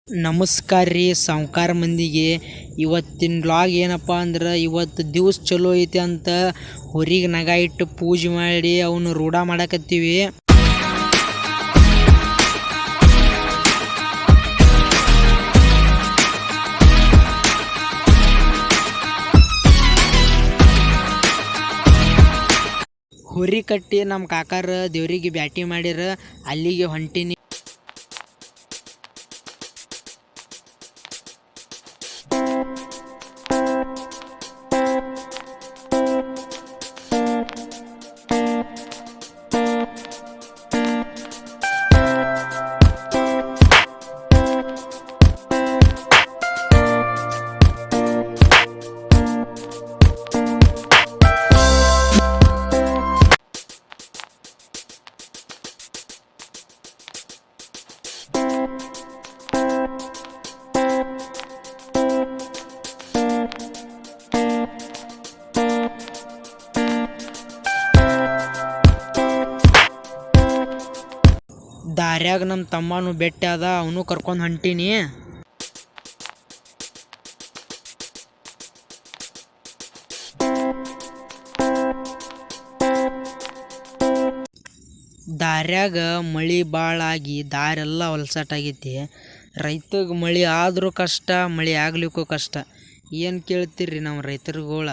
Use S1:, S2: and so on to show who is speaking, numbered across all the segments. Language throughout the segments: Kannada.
S1: ನಮಸ್ಕಾರ ರೀ ಸಾವ್ಕಾರ ಮಂದಿಗೆ. ಇವತ್ತಿನ ವ್ಲಾಗ್ ಏನಪ್ಪ ಅಂದ್ರೆ ಇವತ್ತು ದಿವಸ ಚಲೋ ಐತೆ ಅಂತ ಹೊರಿಗೆ ನಗ ಇಟ್ಟು ಪೂಜೆ ಮಾಡಿ ಅವನು ರೂಢ ಮಾಡಕತ್ತೀವಿ. ಹೊರಿ ಕಟ್ಟಿ ನಮ್ಮ ಕಾಕಾರ ದೇವ್ರಿಗೆ ಬ್ಯಾಟಿ ಮಾಡಿರ ಅಲ್ಲಿಗೆ ಹೊಂಟಿನಿ. ದಾರ್ಯಾಗ ನಮ್ಮ ತಮ್ಮನು ಬೆಟ್ಟ ಅದ, ಅವನು ಕರ್ಕೊಂಡು ಹೊಂಟೀನಿ. ದಾರ್ಯಾಗ ಮಳೆ ಭಾಳ ಆಗಿ ದಾರೆಲ್ಲ ಹೊಲ್ಸಟ್ಟಾಗೈತಿ. ರೈತಗೆ ಮಳೆ ಆದರೂ ಕಷ್ಟ, ಮಳೆ ಆಗ್ಲಿಕ್ಕೂ ಕಷ್ಟ. ಏನು ಕೇಳ್ತೀರಿ ನಮ್ಮ ರೈತರುಗಳ.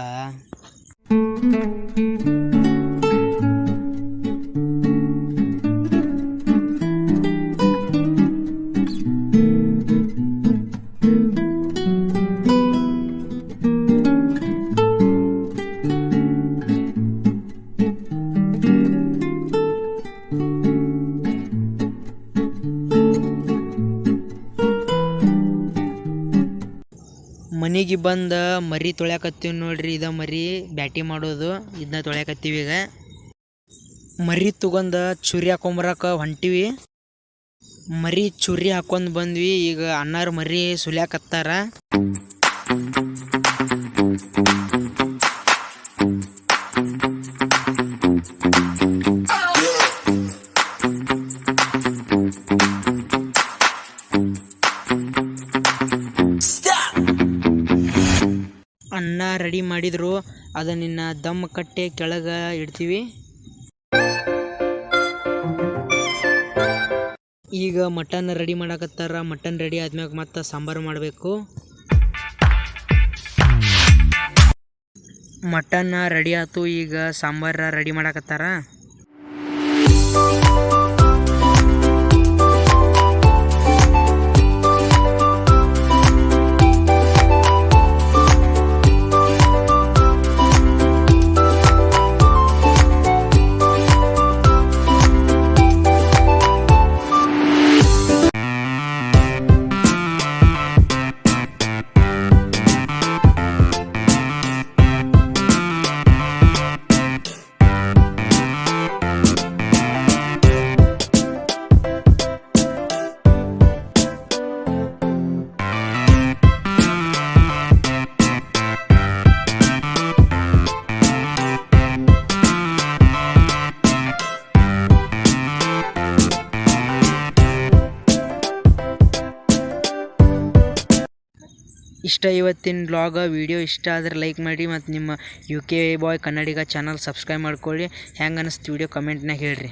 S1: ಮನೆಗೆ ಬಂದು ಮರಿ ತೊಳ್ಯಾಕತ್ತೀವಿ ನೋಡ್ರಿ. ಇದ ಮರಿ ಬ್ಯಾಟಿ ಮಾಡೋದು, ಇದನ್ನ ತೊಳ್ಯಾಕತ್ತೀವಿ. ಈಗ ಮರಿ ತಗೊಂಡು ಚುರಿ ಹಾಕೊಂಬರಕ್ಕೆ ಹೊಂಟಿವಿ. ಮರಿ ಚುರಿ ಹಾಕೊಂಡು ಬಂದ್ವಿ. ಈಗ ಅಣ್ಣಾರು ಮರಿ ಸುಲ್ಯಾಕತ್ತಾರ. ಅನ್ನ ರೆಡಿ ಮಾಡಿದ್ರು, ಅದನ್ನ ದಮ್ ಕಟ್ಟೆ ಕೆಳಗೆ ಇಡ್ತೀವಿ. ಈಗ ಮಟನ್ ರೆಡಿ ಮಾಡಕತ್ತಾರ. ಮಟನ್ ರೆಡಿ ಆದ್ಮ್ಯಾಗ ಮತ್ತೆ ಸಾಂಬಾರು ಮಾಡಬೇಕು. ಮಟನ್ ರೆಡಿ ಆಯ್ತು, ಈಗ ಸಾಂಬಾರ ರೆಡಿ ಮಾಡಕತ್ತಾರ. ಇಷ್ಟ ಇವತ್ತಿನ ಬ್ಲಾಗ್. ವಿಡಿಯೋ ಇಷ್ಟ ಆದರೆ ಲೈಕ್ ಮಾಡಿ ಮತ್ತು ನಿಮ್ಮ UK ಬಾಯ್ ಕನ್ನಡಿಗ ಚಾನಲ್ ಸಬ್ಸ್ಕ್ರೈಬ್ ಮಾಡ್ಕೊಳ್ಳಿ. ಹೆಂಗೆ ಅನ್ನಿಸ್ತು ವಿಡಿಯೋ ಕಮೆಂಟ್ನಾಗ ಹೇಳ್ರಿ.